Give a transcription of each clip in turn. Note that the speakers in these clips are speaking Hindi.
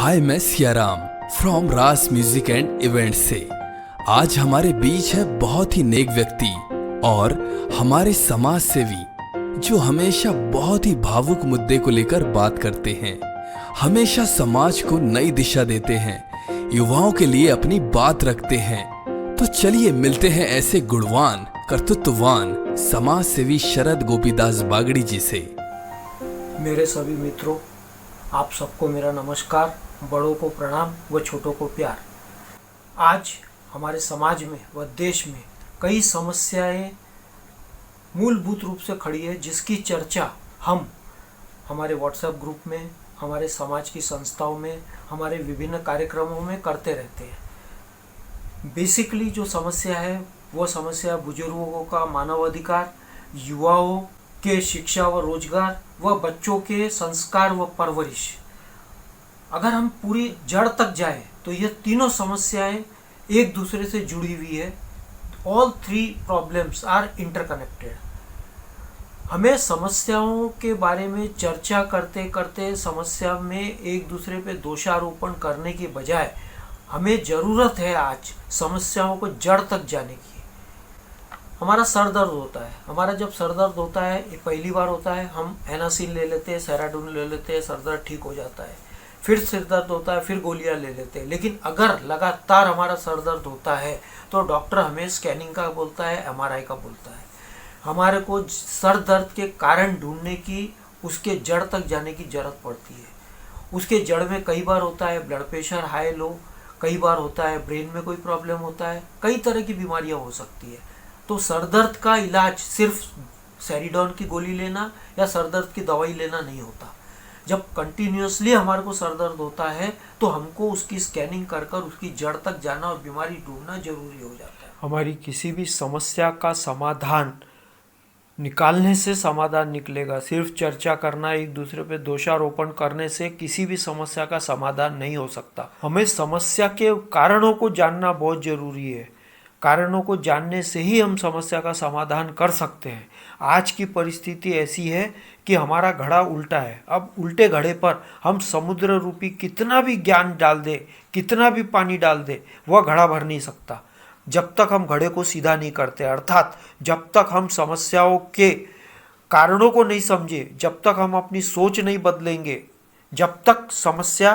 हाय, मैं सियाराम फ्रॉम रास म्यूजिक एंड इवेंट से। आज हमारे बीच है बहुत ही नेक व्यक्ति और हमारे समाज सेवी जो हमेशा बहुत ही भावुक मुद्दे को लेकर बात करते हैं, हमेशा समाज को नई दिशा देते हैं, युवाओं के लिए अपनी बात रखते हैं। तो चलिए मिलते हैं ऐसे गुणवान कर्तृत्ववान समाज सेवी शरद गोपीदास बागड़ी जी से। मेरे सभी मित्रों, आप सबको मेरा नमस्कार, बड़ों को प्रणाम व छोटों को प्यार। आज हमारे समाज में व देश में कई समस्याएं मूलभूत रूप से खड़ी है, जिसकी चर्चा हम हमारे व्हाट्सएप ग्रुप में, हमारे समाज की संस्थाओं में, हमारे विभिन्न कार्यक्रमों में करते रहते हैं। बेसिकली जो समस्या है वो समस्या बुजुर्गों का मानवाधिकार, युवाओं के शिक्षा व रोजगार व बच्चों के संस्कार व परवरिश। अगर हम पूरी जड़ तक जाएं तो ये तीनों समस्याएं एक दूसरे से जुड़ी हुई है। All three problems are interconnected. हमें समस्याओं के बारे में चर्चा करते करते समस्या में एक दूसरे पे दोषारोपण करने की बजाय हमें ज़रूरत है आज समस्याओं को जड़ तक जाने की। हमारा सर दर्द होता है, हमारा जब सर दर्द होता है, ये पहली बार होता है, हम एनासिन ले लेते हैं, सेराडोन ले लेते हैं, सर दर्द ठीक हो जाता है। फिर सिर दर्द होता है, फिर गोलियां ले लेते हैं। लेकिन अगर लगातार हमारा सर दर्द होता है तो डॉक्टर हमें स्कैनिंग का बोलता है, एमआरआई का बोलता है। हमारे को सर दर्द के कारण ढूंढने की, उसके जड़ तक जाने की जरूरत पड़ती है। उसके जड़ में कई बार होता है ब्लड प्रेशर हाई लो, कई बार होता है ब्रेन में कोई प्रॉब्लम होता है, कई तरह की बीमारियाँ हो सकती है। तो सर दर्द का इलाज सिर्फ सेरिडॉन की गोली लेना या सर दर्द की दवाई लेना नहीं होता। जब कंटिन्यूअसली हमारे को सर दर्द होता है तो हमको उसकी स्कैनिंग कर कर उसकी जड़ तक जाना और बीमारी ढूंढना जरूरी हो जाता है। हमारी किसी भी समस्या का समाधान निकालने से समाधान निकलेगा। सिर्फ चर्चा करना, एक दूसरे पे दोषारोपण करने से किसी भी समस्या का समाधान नहीं हो सकता। हमें समस्या के कारणों को जानना बहुत जरूरी है। कारणों को जानने से ही हम समस्या का समाधान कर सकते हैं। आज की परिस्थिति ऐसी है कि हमारा घड़ा उल्टा है। अब उल्टे घड़े पर हम समुद्र रूपी कितना भी ज्ञान डाल दे, कितना भी पानी डाल दे, वह घड़ा भर नहीं सकता जब तक हम घड़े को सीधा नहीं करते। अर्थात जब तक हम समस्याओं के कारणों को नहीं समझे, जब तक हम अपनी सोच नहीं बदलेंगे, जब तक समस्या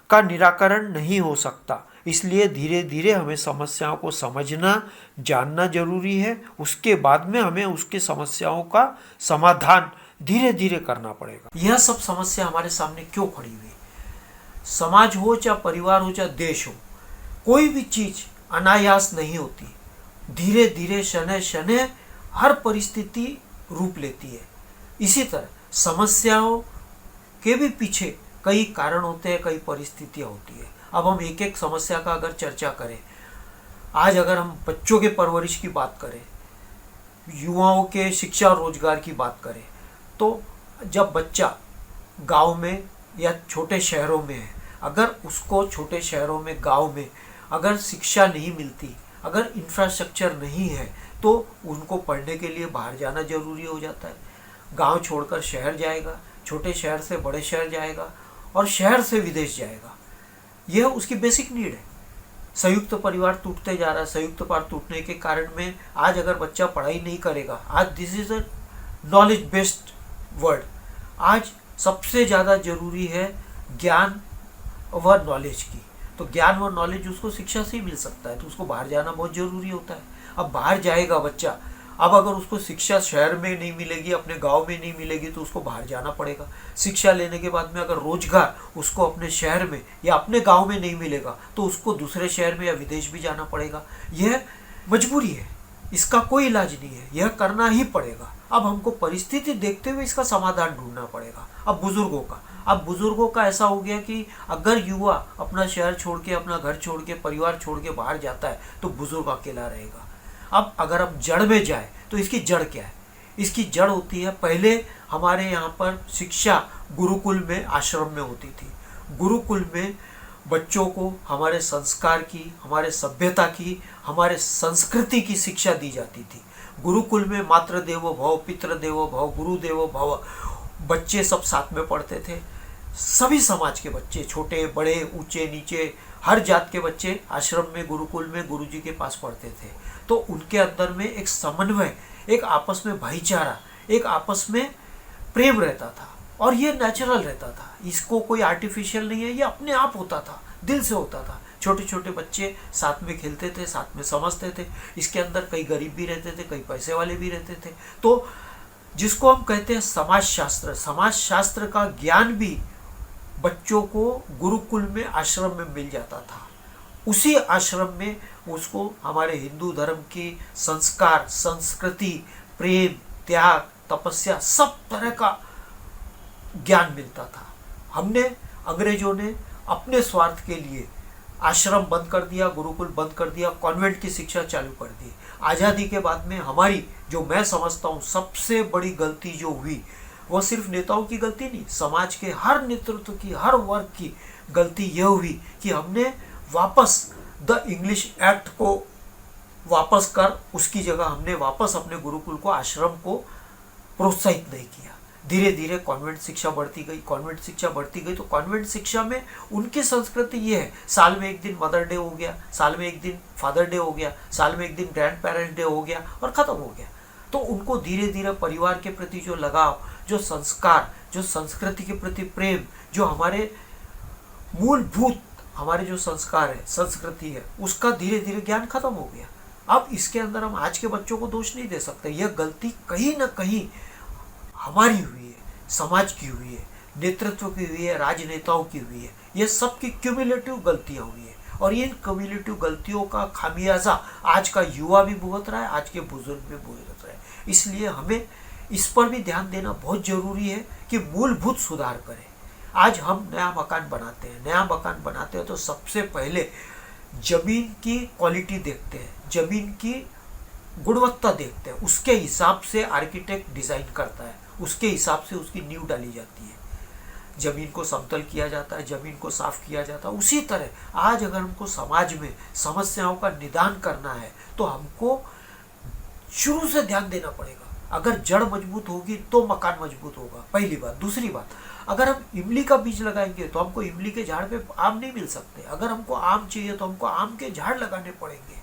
का निराकरण नहीं हो सकता। इसलिए धीरे धीरे हमें समस्याओं को समझना, जानना जरूरी है। उसके बाद में हमें उसके समस्याओं का समाधान धीरे धीरे करना पड़ेगा। यह सब समस्या हमारे सामने क्यों खड़ी हुई? समाज हो, चाहे परिवार हो, चाहे देश हो, कोई भी चीज अनायास नहीं होती। धीरे धीरे शनै शनै हर परिस्थिति रूप लेती है। इसी तरह समस्याओं के भी पीछे कई कारण होते हैं, कई परिस्थितियां होती है। अब हम एक एक समस्या का अगर चर्चा करें, आज अगर हम बच्चों के परवरिश की बात करें, युवाओं के शिक्षा और रोजगार की बात करें, तो जब बच्चा गांव में या छोटे शहरों में है, अगर उसको छोटे शहरों में, गांव में अगर शिक्षा नहीं मिलती, अगर इंफ्रास्ट्रक्चर नहीं है, तो उनको पढ़ने के लिए बाहर जाना जरूरी हो जाता है। गांव छोड़कर शहर जाएगा, छोटे शहर से बड़े शहर जाएगा और शहर से विदेश जाएगा। यह उसकी बेसिक नीड है। संयुक्त परिवार टूटते जा रहा है। संयुक्त परिवार टूटने के कारण में आज अगर बच्चा पढ़ाई नहीं करेगा, आज this is a knowledge based world, आज सबसे ज़्यादा जरूरी है ज्ञान व नॉलेज की। तो ज्ञान व नॉलेज उसको शिक्षा से ही मिल सकता है, तो उसको बाहर जाना बहुत ज़रूरी होता है। अब बाहर जाएगा बच्चा, अब अगर उसको शिक्षा शहर में नहीं मिलेगी, अपने गांव में नहीं मिलेगी, तो उसको बाहर जाना पड़ेगा। शिक्षा लेने के बाद में अगर रोजगार उसको अपने शहर में या अपने गांव में नहीं मिलेगा, तो उसको दूसरे शहर में या विदेश भी जाना पड़ेगा। यह मजबूरी है, इसका कोई इलाज नहीं है, यह करना ही पड़ेगा। अब हमको परिस्थिति देखते हुए इसका समाधान ढूंढना पड़ेगा। अब बुजुर्गों का ऐसा हो गया कि अगर युवा अपना शहर छोड़ के, अपना घर छोड़ के, परिवार छोड़ के बाहर जाता है तो बुजुर्ग अकेला रहेगा। अब अगर हम जड़ में जाए तो इसकी जड़ क्या है? इसकी जड़ होती है, पहले हमारे यहाँ पर शिक्षा गुरुकुल में, आश्रम में होती थी। गुरुकुल में बच्चों को हमारे संस्कार की, हमारे सभ्यता की, हमारे संस्कृति की शिक्षा दी जाती थी। गुरुकुल में मातृ देवो भव, पितृ देवो भव, गुरु देवो भव, बच्चे सब साथ में पढ़ते थे। सभी समाज के बच्चे, छोटे बड़े ऊंचे नीचे, हर जात के बच्चे आश्रम में, गुरुकुल में गुरुजी के पास पढ़ते थे। तो उनके अंदर में एक समन्वय, एक आपस में भाईचारा, एक आपस में प्रेम रहता था और ये नेचुरल रहता था। इसको कोई आर्टिफिशियल नहीं है, ये अपने आप होता था, दिल से होता था। छोटे छोटे बच्चे साथ में खेलते थे, साथ में समझते थे। इसके अंदर कई गरीब भी रहते थे, कई पैसे वाले भी रहते थे। तो जिसको हम कहते हैं समाज शास्त्र, समाज शास्त्र का ज्ञान भी बच्चों को गुरुकुल में, आश्रम में मिल जाता था। उसी आश्रम में उसको हमारे हिंदू धर्म की संस्कार, संस्कृति, प्रेम, त्याग, तपस्या, सब तरह का ज्ञान मिलता था। अंग्रेजों ने अपने स्वार्थ के लिए आश्रम बंद कर दिया, गुरुकुल बंद कर दिया, कॉन्वेंट की शिक्षा चालू कर दी। आज़ादी के बाद में हमारी, जो मैं समझता हूँ सबसे बड़ी गलती जो हुई, वो सिर्फ नेताओं की गलती नहीं, समाज के हर नेतृत्व की, हर वर्ग की गलती यह हुई कि हमने वापस द इंग्लिश एक्ट को वापस कर उसकी जगह हमने वापस अपने गुरुकुल को, आश्रम को प्रोत्साहित नहीं किया। धीरे धीरे कॉन्वेंट शिक्षा बढ़ती गई, कॉन्वेंट शिक्षा बढ़ती गई। तो कॉन्वेंट शिक्षा में उनकी संस्कृति ये है, साल में एक दिन मदर डे हो गया, साल में एक दिन फादर डे हो गया, साल में एक दिन ग्रैंड पेरेंट्स डे हो गया और ख़त्म हो गया। तो उनको धीरे धीरे परिवार के प्रति जो लगाव, जो संस्कार, जो संस्कृति के प्रति प्रेम, जो हमारे मूलभूत हमारे जो संस्कार है, संस्कृति है, उसका धीरे धीरे ज्ञान खत्म हो गया। अब इसके अंदर हम आज के बच्चों को दोष नहीं दे सकते। यह गलती कहीं ना कहीं हमारी हुई है, समाज की हुई है, नेतृत्व की हुई है, राजनेताओं की हुई है। ये सब की क्यूमुलेटिव गलतियां हुई है और इन क्यूमुलेटिव गलतियों का खामियाजा आज का युवा भी भुगत रहा है, आज के बुजुर्ग भी भुगत रहे हैं। इसलिए हमें इस पर भी ध्यान देना बहुत जरूरी है कि मूलभूत सुधार करें। आज हम नया मकान बनाते हैं, तो सबसे पहले जमीन की क्वालिटी देखते हैं, जमीन की गुणवत्ता देखते हैं, उसके हिसाब से आर्किटेक्ट डिजाइन करता है, उसके हिसाब से उसकी नींव डाली जाती है, जमीन को समतल किया जाता है, जमीन को साफ किया जाता है। उसी तरह आज अगर हमको समाज में समस्याओं का निदान करना है तो हमको शुरू से ध्यान देना पड़ेगा। अगर जड़ मजबूत होगी तो मकान मजबूत होगा, पहली बात। दूसरी बात, अगर हम इमली का बीज लगाएंगे तो हमको इमली के झाड़ पे आम नहीं मिल सकते। अगर हमको आम चाहिए तो हमको आम के झाड़ लगाने पड़ेंगे।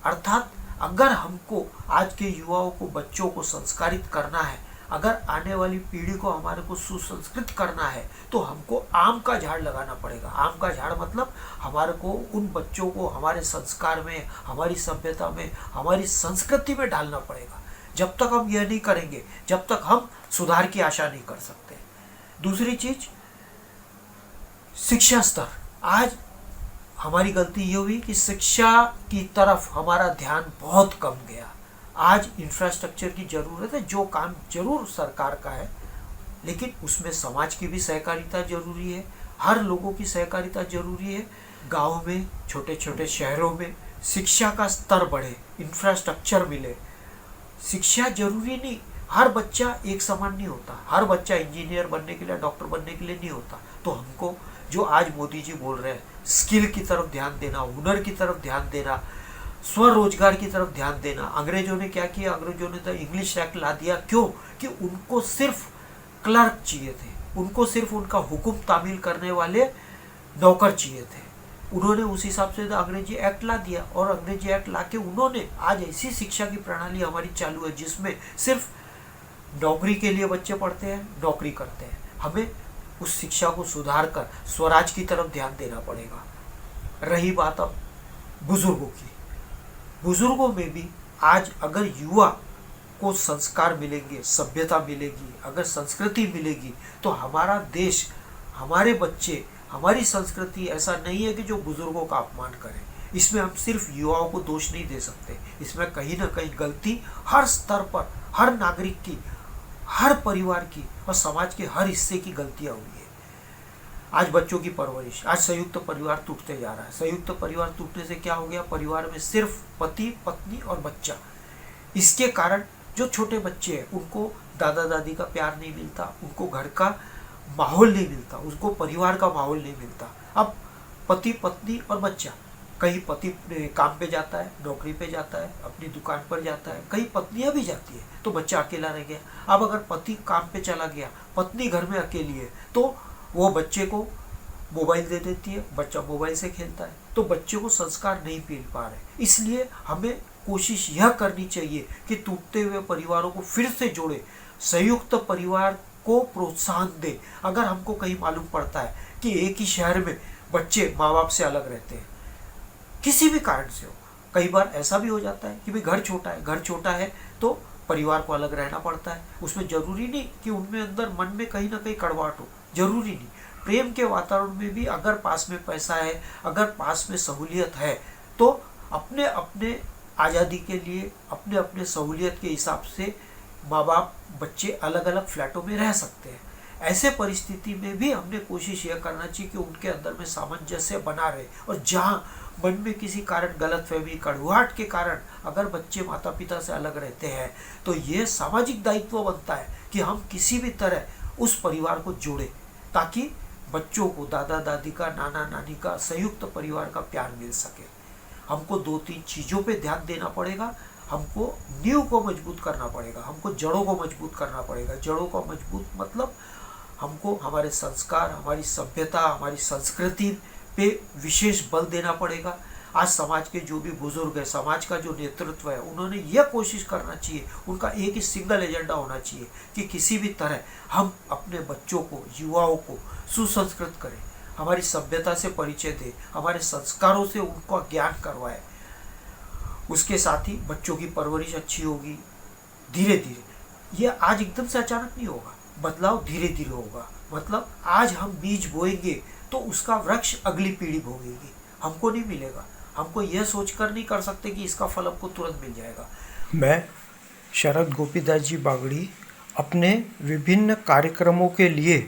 अर्थात अगर हमको आज के युवाओं को, बच्चों को संस्कारित करना है, अगर आने वाली पीढ़ी को हमारे को सुसंस्कृत करना है तो हमको आम का झाड़ लगाना पड़ेगा। आम का झाड़ मतलब हमारे को उन बच्चों को हमारे संस्कार में, हमारी सभ्यता में, हमारी संस्कृति में डालना पड़ेगा। जब तक हम यह नहीं करेंगे, जब तक हम सुधार की आशा नहीं कर सकते। दूसरी चीज, शिक्षा स्तर। आज हमारी गलती ये हुई कि शिक्षा की तरफ हमारा ध्यान बहुत कम गया। आज इंफ्रास्ट्रक्चर की जरूरत है, जो काम जरूर सरकार का है, लेकिन उसमें समाज की भी सहकारिता जरूरी है, हर लोगों की सहकारिता जरूरी है। गाँव में, छोटे छोटे शहरों में शिक्षा का स्तर बढ़े, इंफ्रास्ट्रक्चर मिले। शिक्षा जरूरी नहीं, हर बच्चा एक समान नहीं होता, हर बच्चा इंजीनियर बनने के लिए, डॉक्टर बनने के लिए नहीं होता। तो हमको जो आज मोदी जी बोल रहे हैं, स्किल की तरफ ध्यान देना, हुनर की तरफ ध्यान देना, स्वरोजगार की तरफ ध्यान देना। अंग्रेजों ने क्या किया? अंग्रेजों ने तो इंग्लिश एक्ट ला दिया। क्यों? कि उनको सिर्फ क्लर्क चाहिए थे, उनको सिर्फ उनका हुक्म तामील करने वाले नौकर चाहिए थे। उन्होंने उस हिसाब से अंग्रेजी एक्ट ला दिया और अंग्रेजी एक्ट ला के उन्होंने आज ऐसी शिक्षा की प्रणाली हमारी चालू है जिसमें सिर्फ नौकरी के लिए बच्चे पढ़ते हैं, नौकरी करते हैं। हमें उस शिक्षा को सुधार कर स्वराज की तरफ ध्यान देना पड़ेगा। रही बात अब बुजुर्गों की, बुजुर्गों में भी आज अगर युवा को संस्कार मिलेंगे, सभ्यता मिलेगी, अगर संस्कृति मिलेगी तो हमारा देश, हमारे बच्चे, हमारी संस्कृति ऐसा नहीं है कि जो बुजुर्गों का अपमान करें। इसमें हम सिर्फ युवाओं को दोष नहीं दे सकते, इसमें कहीं ना कहीं गलती हर स्तर पर, हर नागरिक की, हर परिवार की और समाज के हर हिस्से की गलतियां हुई है। आज बच्चों की परवरिश, आज संयुक्त परिवार टूटते जा रहा है। संयुक्त परिवार टूटने से क्या हो गया? परिवार में सिर्फ पति, पत्नी और बच्चा। इसके कारण जो छोटे बच्चे हैं उनको दादा दादी का प्यार नहीं मिलता, उनको घर का माहौल नहीं मिलता, उसको परिवार का माहौल नहीं मिलता। अब पति, पत्नी और बच्चा, कहीं पति काम पे जाता है, नौकरी पे जाता है, अपनी दुकान पर जाता है, कहीं पत्नियां भी जाती है, तो बच्चा अकेला रह गया। अब अगर पति काम पे चला गया, पत्नी घर में अकेली है, तो वो बच्चे को मोबाइल दे देती है, बच्चा मोबाइल से खेलता है, तो बच्चे को संस्कार नहीं मिल पा रहे। इसलिए हमें कोशिश यह करनी चाहिए कि टूटते हुए परिवारों को फिर से जोड़े, संयुक्त परिवार को प्रोत्साहन दे। अगर हमको कहीं मालूम पड़ता है कि एक ही शहर में बच्चे माँ बाप से अलग रहते हैं, किसी भी कारण से हो, कई बार ऐसा भी हो जाता है कि भाई घर छोटा है तो परिवार को अलग रहना पड़ता है। उसमें जरूरी नहीं कि उनमें अंदर मन में कहीं ना कहीं कड़वाहट हो, जरूरी नहीं। प्रेम के वातावरण में भी अगर पास में पैसा है, अगर पास में सहूलियत है, तो अपने अपने आज़ादी के लिए, अपने अपने सहूलियत के हिसाब से माँ बाप बच्चे अलग अलग फ्लैटों में रह सकते हैं। ऐसे परिस्थिति में भी हमने कोशिश यह करना चाहिए कि उनके अंदर में सामंजस्य बना रहे, और जहाँ मन में किसी कारण गलतफहमी, कड़वाहट के कारण अगर बच्चे माता पिता से अलग रहते हैं, तो ये सामाजिक दायित्व बनता है कि हम किसी भी तरह उस परिवार को जोड़ें, ताकि बच्चों को दादा दादी का, नाना नानी का, संयुक्त परिवार का प्यार मिल सके। हमको 2-3 चीज़ों पे ध्यान देना पड़ेगा। हमको नींव को मजबूत करना पड़ेगा, हमको जड़ों को मजबूत करना पड़ेगा। जड़ों को मजबूत मतलब हमको हमारे संस्कार, हमारी सभ्यता, हमारी संस्कृति पे विशेष बल देना पड़ेगा। आज समाज के जो भी बुजुर्ग है, समाज का जो नेतृत्व है, उन्होंने यह कोशिश करना चाहिए, उनका एक ही सिंगल एजेंडा होना चाहिए कि किसी भी तरह हम अपने बच्चों को, युवाओं को सुसंस्कृत करें, हमारी सभ्यता से परिचय दें, हमारे संस्कारों से उनको ज्ञान करवाएं। उसके साथ ही बच्चों की परवरिश अच्छी होगी। धीरे धीरे, ये आज एकदम से अचानक नहीं होगा, बदलाव धीरे धीरे होगा। मतलब आज हम बीज बोएंगे तो उसका वृक्ष अगली पीढ़ी भोगेगी, हमको नहीं मिलेगा। हमको यह सोचकर नहीं कर सकते कि इसका फल हमको तुरंत मिल जाएगा। मैं शरद गोपीदास जी बागड़ी अपने विभिन्न कार्यक्रमों के लिए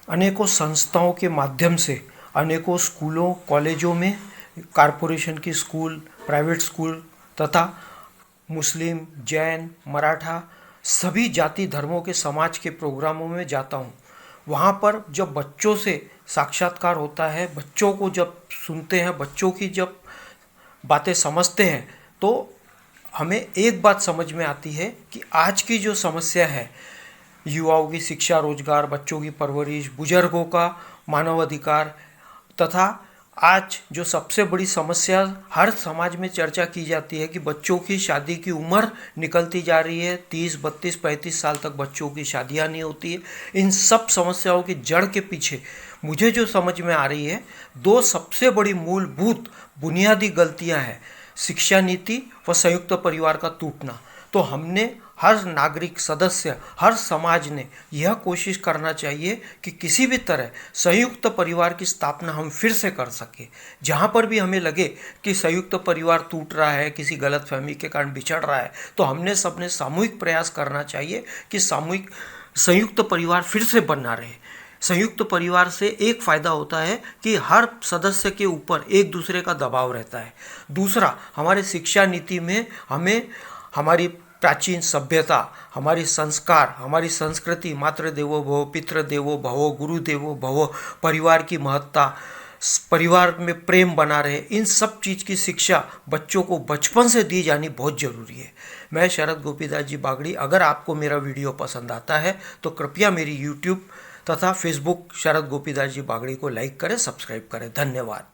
अनेकों संस्थाओं के माध्यम से अनेकों स्कूलों, कॉलेजों में, कॉरपोरेशन की स्कूल, प्राइवेट स्कूल तथा मुस्लिम, जैन, मराठा सभी जाति धर्मों के समाज के प्रोग्रामों में जाता हूँ। वहाँ पर जब बच्चों से साक्षात्कार होता है, बच्चों को जब सुनते हैं, बच्चों की जब बातें समझते हैं, तो हमें एक बात समझ में आती है कि आज की जो समस्या है, युवाओं की शिक्षा, रोजगार, बच्चों की परवरिश, बुजुर्गों का मानवाधिकार तथा आज जो सबसे बड़ी समस्या हर समाज में चर्चा की जाती है कि बच्चों की शादी की उम्र निकलती जा रही है, 30, 32, 35 साल तक बच्चों की शादियां नहीं होती है। इन सब समस्याओं की जड़ के पीछे मुझे जो समझ में आ रही है, 2 सबसे बड़ी मूलभूत बुनियादी गलतियां हैं, शिक्षा नीति व संयुक्त परिवार का टूटना। तो हमने हर नागरिक सदस्य, हर समाज ने यह कोशिश करना चाहिए कि किसी भी तरह संयुक्त परिवार की स्थापना हम फिर से कर सके। जहाँ पर भी हमें लगे कि संयुक्त परिवार टूट रहा है, किसी गलतफहमी के कारण बिछड़ रहा है, तो हमने सबने सामूहिक प्रयास करना चाहिए कि संयुक्त परिवार फिर से बना रहे। संयुक्त परिवार से एक फ़ायदा होता है कि हर सदस्य के ऊपर एक दूसरे का दबाव रहता है। दूसरा, हमारे शिक्षा नीति में हमें हमारी प्राचीन सभ्यता, हमारी संस्कार, हमारी संस्कृति, मातृ देवो भव, पितृ देवो भव, गुरु देवो भव, परिवार की महत्ता, परिवार में प्रेम बना रहे, इन सब चीज़ की शिक्षा बच्चों को बचपन से दी जानी बहुत ज़रूरी है। मैं शरद गोपीदास जी बागड़ी, अगर आपको मेरा वीडियो पसंद आता है तो कृपया मेरी यूट्यूब तथा फेसबुक शरद गोपीदास जी बागड़ी को लाइक करें, सब्सक्राइब करें। धन्यवाद।